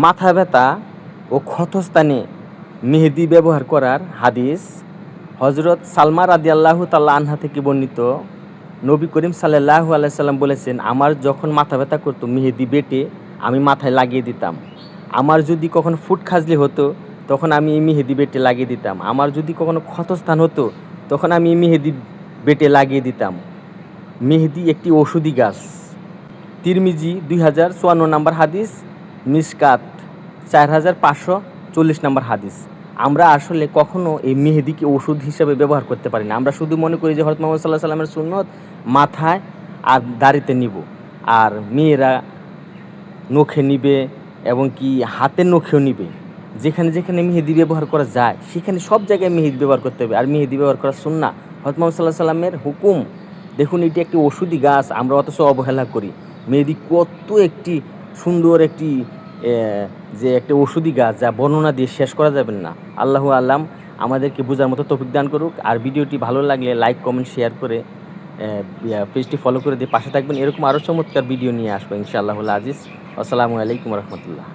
মাথা ব্যথা ও ক্ষতস্থানে মেহেদি ব্যবহার করার হাদিস হজরত সালমা রাদিয়াল্লাহু তাআলা আনহা থেকে বর্ণিত। নবী করিম সাল্লাল্লাহু আলাইহি সাল্লাম বলেছেন, আমার যখন মাথা ব্যথা করতো মেহেদি বেটে আমি মাথায় লাগিয়ে দিতাম। আমার যদি কখনো ফুট খাজলি হতো তখন আমি এই মেহেদি বেটে লাগিয়ে দিতাম। আমার যদি কখনো ক্ষতস্থান হতো তখন আমি এই মেহেদি বেটে লাগিয়ে দিতাম। মেহেদি একটি ঔষধি গাছ। তিরমিজি 2054 নম্বর হাদিস, মিশকাত 4540 নম্বর হাদিস। আমরা আসলে কখনো এই মেহেদিকে ওষুধ হিসেবে ব্যবহার করতে পারি না। আমরা শুধু মনে করি যে হযরত মুহাম্মদ সাল্লাল্লাহু আলাইহি সাল্লামের সুন্নত মাথায় আর দাড়িতে নিব, আর মেয়েরা নখে নিবে এবং কি হাতের নখেও নিবে। যেখানে যেখানে মেহেদি ব্যবহার করা যায় সেখানে সব জায়গায় মেহেদি ব্যবহার করতে হবে, আর মেহেদি ব্যবহার করা সুন্নাহ, হযরত মুহাম্মদ সাল্লাল্লাহু আলাইহি সাল্লামের হুকুম। দেখুন, এটি একটি ওষুধি গাছ, আমরা অথচ অবহেলা করি। মেহেদি কত একটি সুন্দর একটি যে একটা ওষুধি গাছ, যা বর্ণনা দিয়ে শেষ করা যাবে না। আল্লাহু আলাম, আমাদেরকে বোঝার মতো তৌফিক দান করুক। আর ভিডিওটি ভালো লাগলে লাইক, কমেন্ট, শেয়ার করে পেজটি ফলো করে দিয়ে পাশে থাকবেন। এরকম আরও চমৎকার ভিডিও নিয়ে আসবো ইনশাআল্লাহুল আজিজ। আসসালামু আলাইকুম রহমতুল্লাহ।